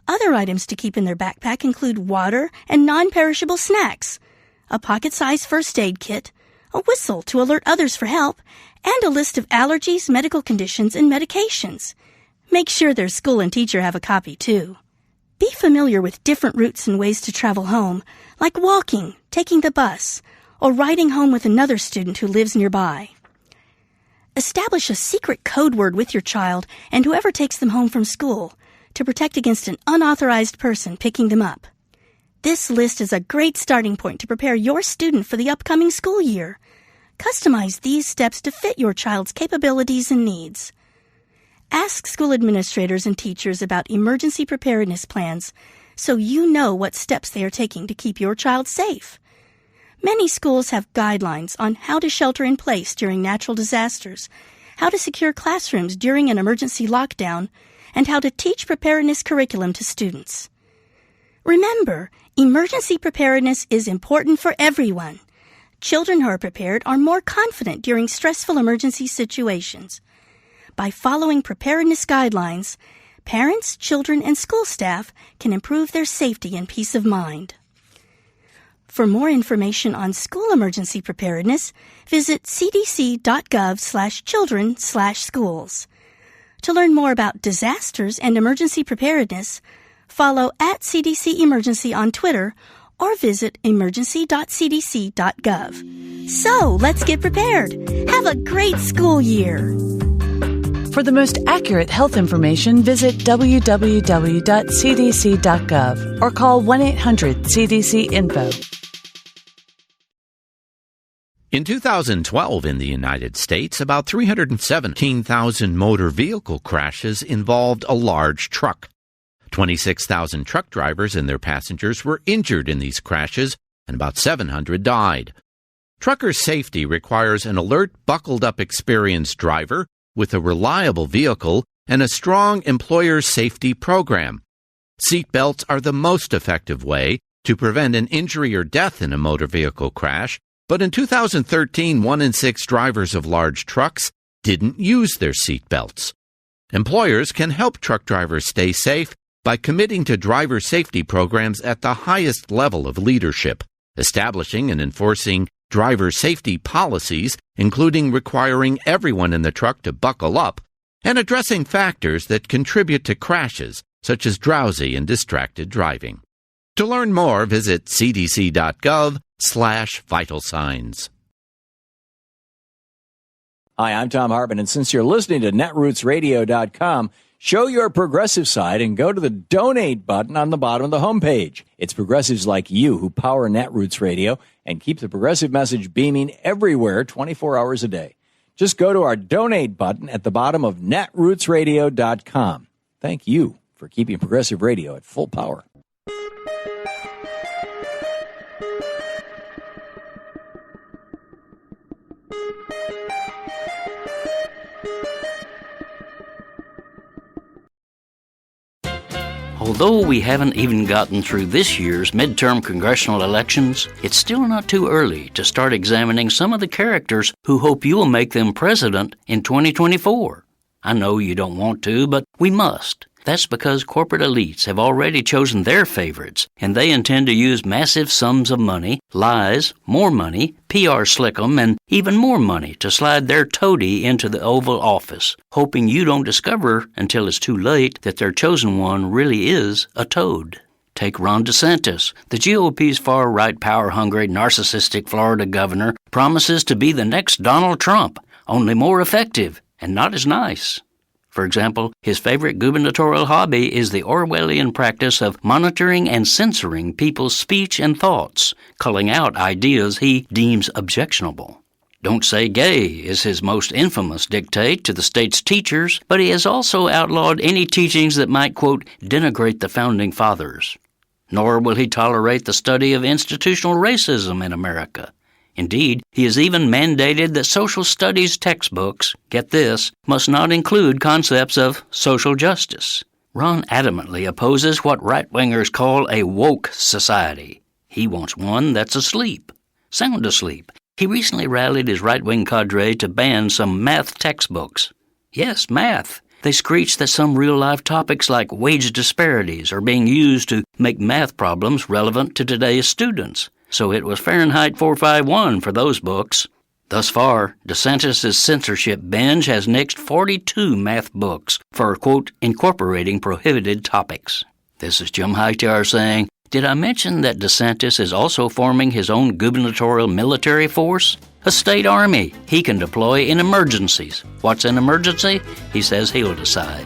Other items to keep in their backpack include water and non-perishable snacks, a pocket-sized first aid kit, a whistle to alert others for help, and a list of allergies, medical conditions, and medications. Make sure their school and teacher have a copy, too. Be familiar with different routes and ways to travel home, like walking, taking the bus, or riding home with another student who lives nearby. Establish a secret code word with your child and whoever takes them home from school to protect against an unauthorized person picking them up. This list is a great starting point to prepare your student for the upcoming school year. Customize these steps to fit your child's capabilities and needs. Ask school administrators and teachers about emergency preparedness plans so you know what steps they are taking to keep your child safe. Many schools have guidelines on how to shelter in place during natural disasters, how to secure classrooms during an emergency lockdown, and how to teach preparedness curriculum to students. Remember, emergency preparedness is important for everyone. Children who are prepared are more confident during stressful emergency situations. By following preparedness guidelines, parents, children, and school staff can improve their safety and peace of mind. For more information on school emergency preparedness, visit cdc.gov/children/schools. To learn more about disasters and emergency preparedness, follow @CDC Emergency on Twitter or visit emergency.cdc.gov. So, let's get prepared. Have a great school year. For the most accurate health information, visit www.cdc.gov or call 1-800-CDC-INFO. In 2012 in the United States, about 317,000 motor vehicle crashes involved a large truck. 26,000 truck drivers and their passengers were injured in these crashes, and about 700 died. Trucker safety requires an alert, buckled-up, experienced driver with a reliable vehicle and a strong employer safety program. Seatbelts are the most effective way to prevent an injury or death in a motor vehicle crash, but in 2013, 1 in 6 drivers of large trucks didn't use their seatbelts. Employers can help truck drivers stay safe by committing to driver safety programs at the highest level of leadership, establishing and enforcing driver safety policies, including requiring everyone in the truck to buckle up, and addressing factors that contribute to crashes, such as drowsy and distracted driving. To learn more, visit cdc.gov/vital signs. Hi, I'm Tom Hartman, and since you're listening to netrootsradio.com, show your progressive side and go to the donate button on the bottom of the homepage. It's progressives like you who power Netroots Radio and keep the progressive message beaming everywhere 24 hours a day. Just go to our donate button at the bottom of netrootsradio.com. Thank you for keeping progressive radio at full power. Although we haven't even gotten through this year's midterm congressional elections, it's still not too early to start examining some of the characters who hope you will make them president in 2024. I know you don't want to, but we must. That's because corporate elites have already chosen their favorites, and they intend to use massive sums of money, lies, more money, PR slickum, and even more money to slide their toady into the Oval Office, hoping you don't discover until it's too late that their chosen one really is a toad. Take Ron DeSantis. The GOP's far-right, power-hungry, narcissistic Florida governor promises to be the next Donald Trump, only more effective and not as nice. For example, his favorite gubernatorial hobby is the Orwellian practice of monitoring and censoring people's speech and thoughts, culling out ideas he deems objectionable. Don't say gay is his most infamous dictate to the state's teachers, but he has also outlawed any teachings that might, quote, denigrate the Founding Fathers. Nor will he tolerate the study of institutional racism in America. Indeed, he has even mandated that social studies textbooks, get this, must not include concepts of social justice. Ron adamantly opposes what right-wingers call a woke society. He wants one that's asleep, sound asleep. He recently rallied his right-wing cadre to ban some math textbooks. Yes, math. They screeched that some real-life topics like wage disparities are being used to make math problems relevant to today's students. So it was Fahrenheit 451 for those books. Thus far, DeSantis' censorship binge has nixed 42 math books for, quote, incorporating prohibited topics. This is Jim Hightower saying, did I mention that DeSantis is also forming his own gubernatorial military force? A state army he can deploy in emergencies. What's an emergency? He says he'll decide.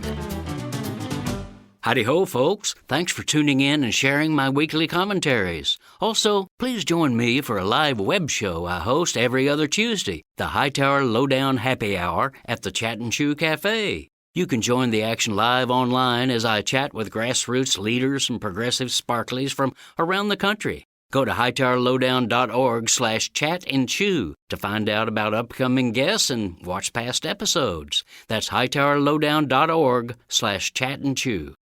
Howdy-ho, folks. Thanks for tuning in and sharing my weekly commentaries. Also, please join me for a live web show I host every other Tuesday, the Hightower Lowdown Happy Hour at the Chat and Chew Cafe. You can join the action live online as I chat with grassroots leaders and progressive sparklies from around the country. Go to hightowerlowdown.org/chat-and-chew to find out about upcoming guests and watch past episodes. That's hightowerlowdown.org/chat-and-chew.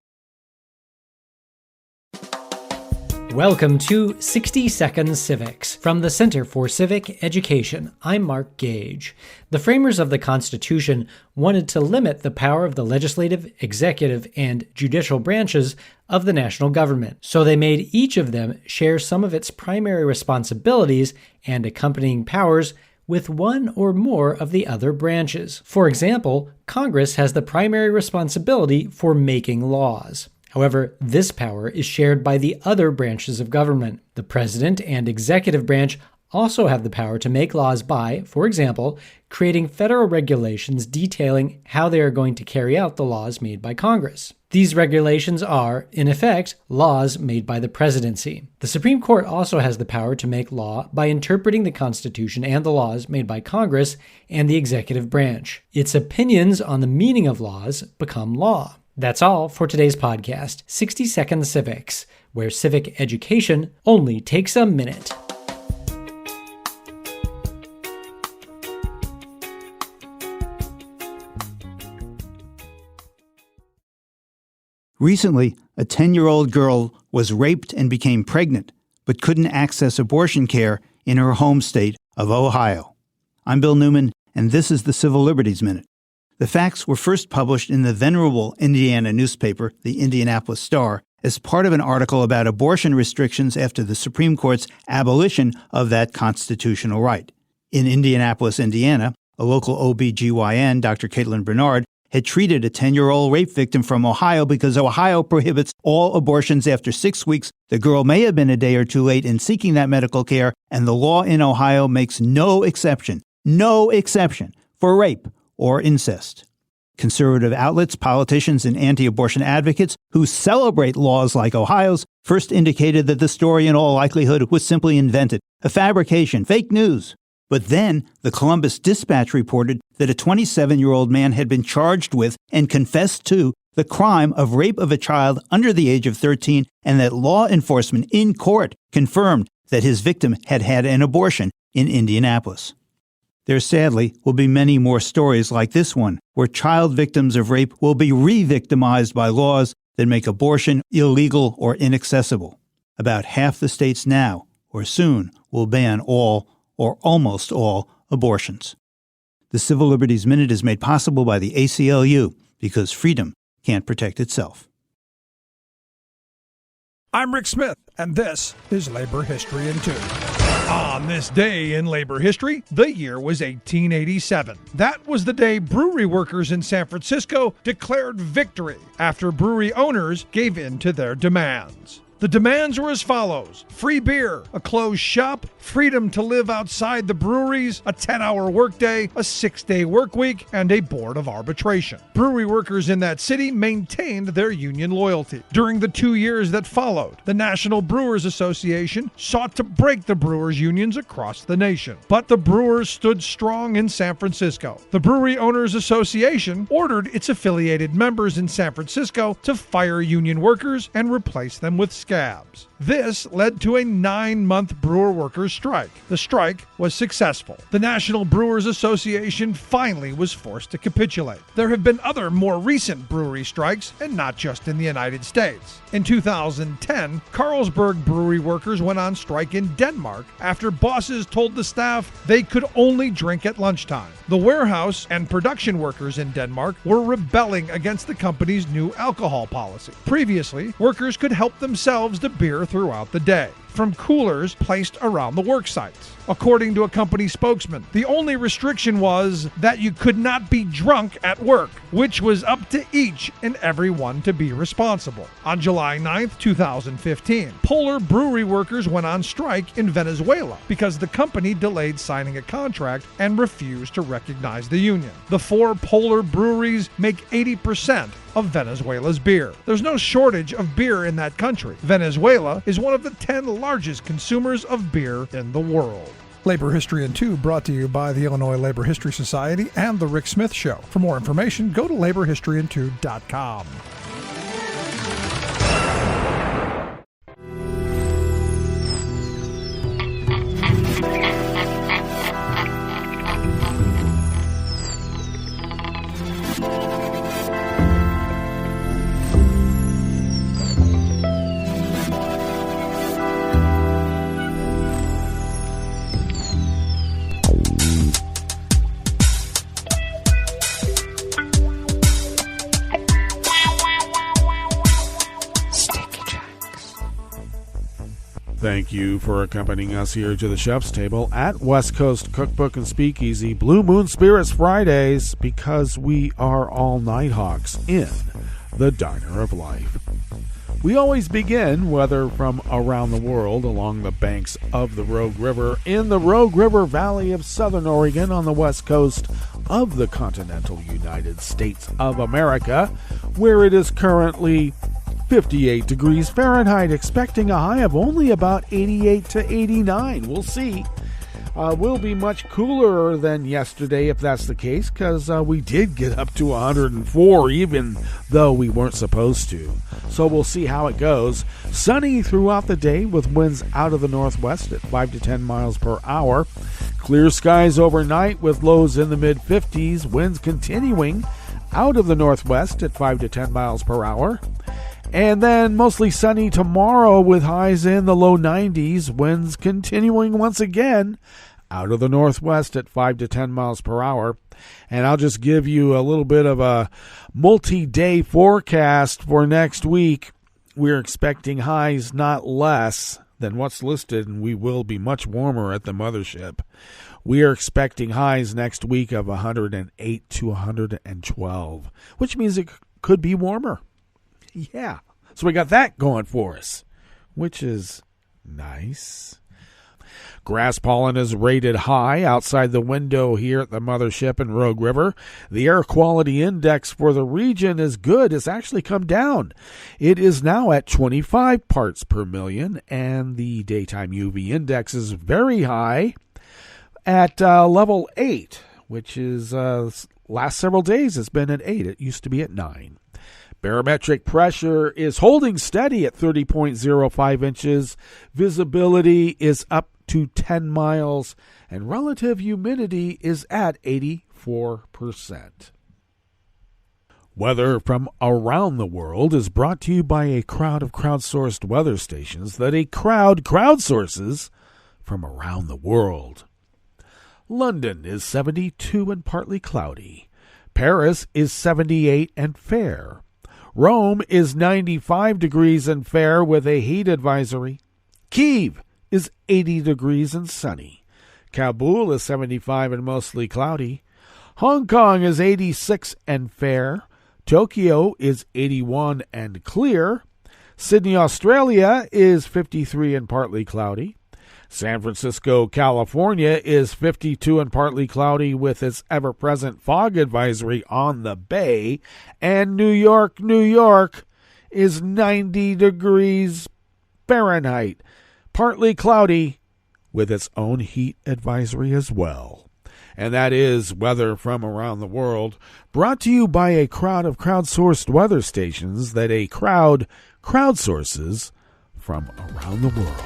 Welcome to 60 Second Civics from the Center for Civic Education. I'm Mark Gage. The framers of the Constitution wanted to limit the power of the legislative, executive, and judicial branches of the national government, so they made each of them share some of its primary responsibilities and accompanying powers with one or more of the other branches. For example, Congress has the primary responsibility for making laws. However, this power is shared by the other branches of government. The president and executive branch also have the power to make laws by, for example, creating federal regulations detailing how they are going to carry out the laws made by Congress. These regulations are, in effect, laws made by the presidency. The Supreme Court also has the power to make law by interpreting the Constitution and the laws made by Congress and the executive branch. Its opinions on the meaning of laws become law. That's all for today's podcast, 60 Second Civics, where civic education only takes a minute. Recently, a 10-year-old girl was raped and became pregnant, but couldn't access abortion care in her home state of Ohio. I'm Bill Newman, and this is the Civil Liberties Minute. The facts were first published in the venerable Indiana newspaper, the Indianapolis Star, as part of an article about abortion restrictions after the Supreme Court's abolition of that constitutional right. In Indianapolis, Indiana, a local OBGYN, Dr. Caitlin Bernard, had treated a 10-year-old rape victim from Ohio because Ohio prohibits all abortions after 6 weeks. The girl may have been a day or two late in seeking that medical care, and the law in Ohio makes no exception for rape or incest. Conservative outlets, politicians, and anti-abortion advocates who celebrate laws like Ohio's first indicated that the story in all likelihood was simply invented, a fabrication, fake news. But then the Columbus Dispatch reported that a 27-year-old man had been charged with and confessed to the crime of rape of a child under the age of 13, and that law enforcement in court confirmed that his victim had had an abortion in Indianapolis. There sadly will be many more stories like this one, where child victims of rape will be re-victimized by laws that make abortion illegal or inaccessible. About half the states now, or soon, will ban all or almost all abortions. The Civil Liberties Minute is made possible by the ACLU because freedom can't protect itself. I'm Rick Smith, and this is Labor History in 2. On this day in labor history, the year was 1887. That was the day brewery workers in San Francisco declared victory after brewery owners gave in to their demands. The demands were as follows: free beer, a closed shop, freedom to live outside the breweries, a 10-hour workday, a 6-day work week, and a board of arbitration. Brewery workers in that city maintained their union loyalty. During the 2 years that followed, the National Brewers Association sought to break the brewers' unions across the nation. But the brewers stood strong in San Francisco. The Brewery Owners Association ordered its affiliated members in San Francisco to fire union workers and replace them with scabs. This led to a 9-month brewer workers strike. The strike was successful. The National Brewers Association finally was forced to capitulate. There have been other more recent brewery strikes, and not just in the United States. In 2010, Carlsberg brewery workers went on strike in Denmark after bosses told the staff they could only drink at lunchtime. The warehouse and production workers in Denmark were rebelling against the company's new alcohol policy. Previously, workers could help themselves to beer throughout the day from coolers placed around the work sites. According to a company spokesman, the only restriction was that you could not be drunk at work, which was up to each and every one to be responsible. On July 9th, 2015, Polar brewery workers went on strike in Venezuela because the company delayed signing a contract and refused to recognize the union. The 4 Polar breweries make 80% of Venezuela's beer. There's no shortage of beer in that country. Venezuela is one of the 10 largest consumers of beer in the world. Labor History in 2 brought to you by the Illinois Labor History Society and The Rick Smith Show. For more information, go to laborhistoryin2.com. Thank you for accompanying us here to the chef's table at West Coast Cookbook and Speakeasy Blue Moon Spirits Fridays, because we are all Nighthawks in the Diner of Life. We always begin, whether from around the world, along the banks of the Rogue River, in the Rogue River Valley of Southern Oregon on the west coast of the continental United States of America, where it is currently 58 degrees Fahrenheit, expecting a high of only about 88 to 89. We'll see. Will be much cooler than yesterday if that's the case, because we did get up to 104, even though we weren't supposed to. So we'll see how it goes. Sunny throughout the day with winds out of the northwest at 5 to 10 miles per hour. Clear skies overnight with lows in the mid-50s. Winds continuing out of the northwest at 5 to 10 miles per hour. And then mostly sunny tomorrow with highs in the low 90s. Winds continuing once again out of the northwest at 5 to 10 miles per hour. And I'll just give you a little bit of a multi-day forecast for next week. We're expecting highs not less than what's listed, and we will be much warmer at the mothership. We are expecting highs next week of 108 to 112, which means it could be warmer. Yeah, so we got that going for us, which is nice. Grass pollen is rated high outside the window here at the mothership in Rogue River. The air quality index for the region is good. It's actually come down. It is now at 25 parts per million, and the daytime UV index is very high at level 8, which is last several days it's been at 8. It used to be at 9. Barometric pressure is holding steady at 30.05 inches. Visibility is up to 10 miles, and relative humidity is at 84%. Weather from around the world is brought to you by a crowd of crowdsourced weather stations that a crowd crowdsources from around the world. London is 72 and partly cloudy. Paris is 78 and fair. Rome is 95 degrees and fair with a heat advisory. Kyiv is 80 degrees and sunny. Kabul is 75 and mostly cloudy. Hong Kong is 86 and fair. Tokyo is 81 and clear. Sydney, Australia is 53 and partly cloudy. San Francisco, California is 52 and partly cloudy with its ever-present fog advisory on the bay. And New York, New York is 90 degrees Fahrenheit, partly cloudy with its own heat advisory as well. And that is weather from around the world, brought to you by a crowd of crowdsourced weather stations that a crowd crowdsources from around the world.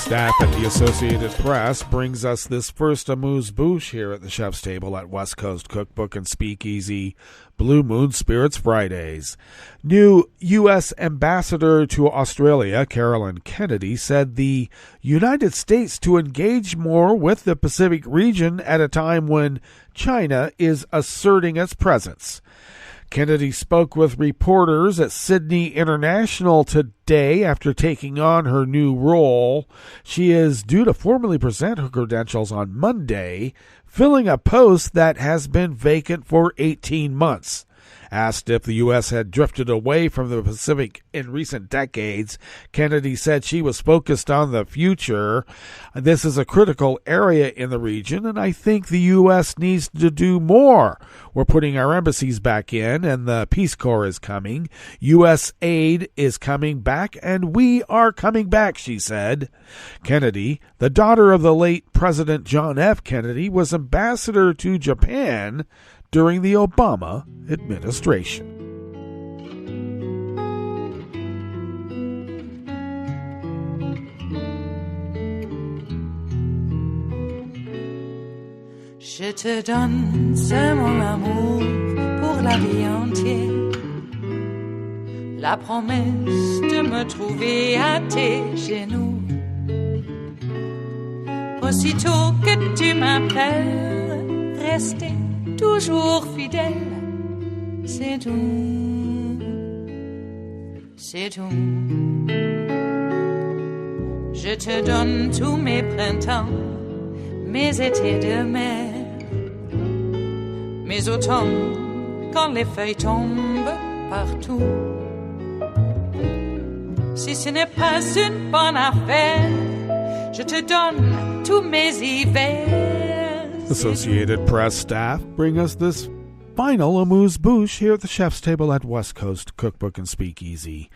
Staff at the Associated Press brings us this first amuse-bouche here at the Chef's Table at West Coast Cookbook and Speakeasy Blue Moon Spirits Fridays. New U.S. Ambassador to Australia, Carolyn Kennedy, said the United States to engage more with the Pacific region at a time when China is asserting its presence. Kennedy spoke with reporters at Sydney International today after taking on her new role. She is due to formally present her credentials on Monday, filling a post that has been vacant for 18 months. Asked if the U.S. had drifted away from the Pacific in recent decades, Kennedy said she was focused on the future. This is a critical area in the region, and I think the U.S. needs to do more. We're putting our embassies back in, and the Peace Corps is coming. U.S. aid is coming back, and we are coming back, she said. Kennedy, the daughter of the late President John F. Kennedy, was ambassador to Japan during the Obama administration. Je te donne ce mon amour pour la vie entière, la promesse de me trouver à tes genoux. Aussitôt que tu m'appelles, rester toujours fidèle, c'est tout, c'est tout. Je te donne tous mes printemps, mes étés de mer, mes automnes quand les feuilles tombent partout. Si ce n'est pas une bonne affaire, je te donne tous mes hivers. Associated Press staff bring us this final amuse-bouche here at the Chef's Table at West Coast Cookbook and Speakeasy.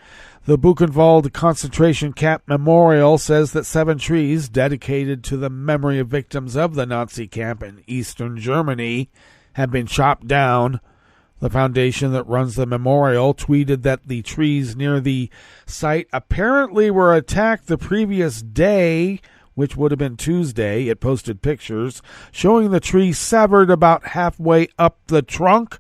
The Buchenwald concentration camp memorial says that 7 trees dedicated to the memory of victims of the Nazi camp in eastern Germany have been chopped down. The foundation that runs the memorial tweeted that the trees near the site apparently were attacked the previous day, which would have been Tuesday. It posted pictures showing the tree severed about halfway up the trunk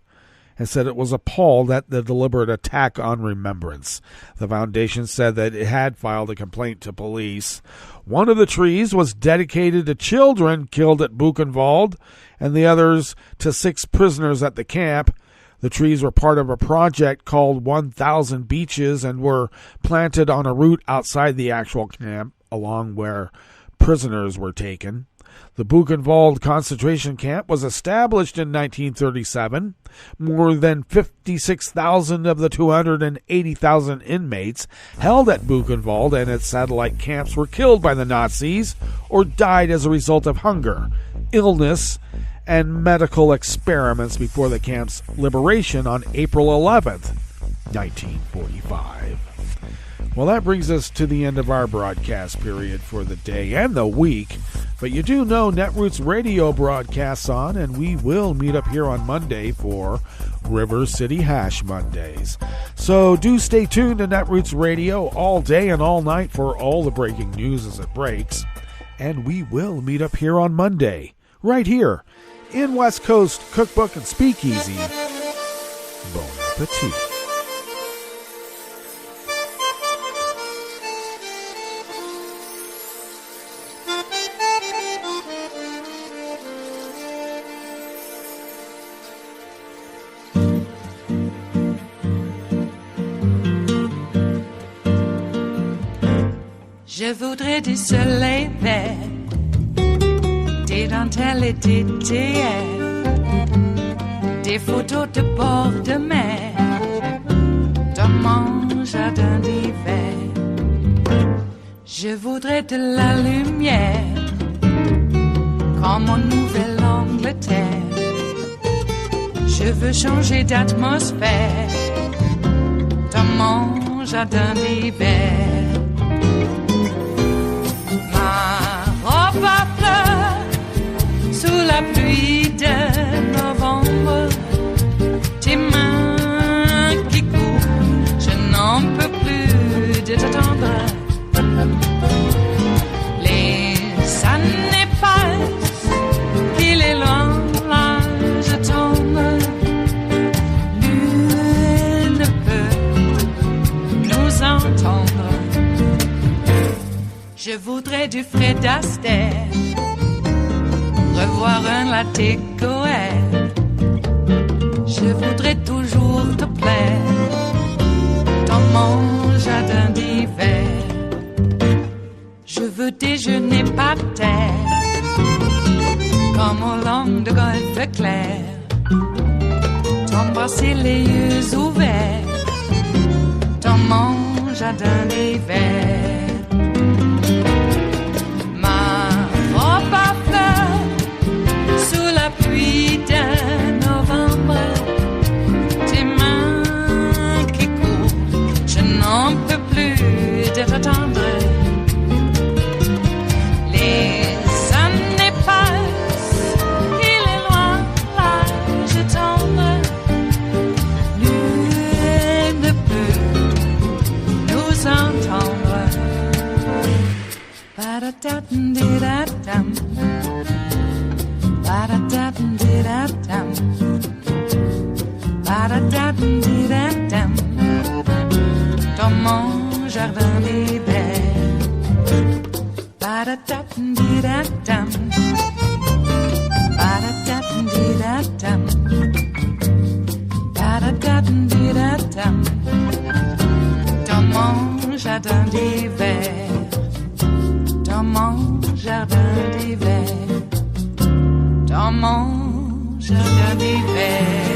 and said it was appalled at the deliberate attack on remembrance. The foundation said that it had filed a complaint to police. One of the trees was dedicated to children killed at Buchenwald and the others to 6 prisoners at the camp. The trees were part of a project called 1,000 Beaches and were planted on a route outside the actual camp along where prisoners were taken. The Buchenwald concentration camp was established in 1937. More than 56,000 of the 280,000 inmates held at Buchenwald and its satellite camps were killed by the Nazis or died as a result of hunger, illness, and medical experiments before the camp's liberation on April 11th, 1945. Well, that brings us to the end of our broadcast period for the day and the week. But you do know Netroots Radio broadcasts on, and we will meet up here on Monday for River City Hash Mondays. So do stay tuned to Netroots Radio all day and all night for all the breaking news as it breaks. And we will meet up here on Monday, right here in West Coast Cookbook and Speakeasy. Bon appetit. Je voudrais du soleil vert, des dentelles et des théères, des photos de bord de mer, dans mon jardin d'hiver. Je voudrais de la lumière, comme en Nouvelle-Angleterre. Je veux changer d'atmosphère, dans mon jardin d'hiver. Ma fleur sous la pluie de novembre, tes mains qui courent, je n'en peux plus de t'attendre. Les années passent, qu'il est loin, là je tombe. Nul ne peut nous entendre. Je voudrais du Fred Astaire, revoir un latte Goël. Je voudrais toujours te plaire dans mon jardin d'hiver. Je veux déjeuner par terre, comme au long de golfe clair, t'embrasser les yeux ouverts dans mon jardin d'hiver. Sous la pluie de novembre, tes mains qui courent, je n'en peux plus de t'attendre. Les années passent, il est loin, là je tombe. Nul ne peut nous entendre. Ba-da-da-dum-di-da-dum. Ba-da-da-dum-di-da-dum. Ba-da-da-dum-di-da-dum. Dans mon jardin d'hiver. Ba-da-da-dum-di-da-dum. Ba-da-da-dum-di-da-dum. Ba-da-da-dum-di-da-dum. Dans mon jardin d'hiver. Dans mon jardin d'hiver. Dans mon jardin d'hiver.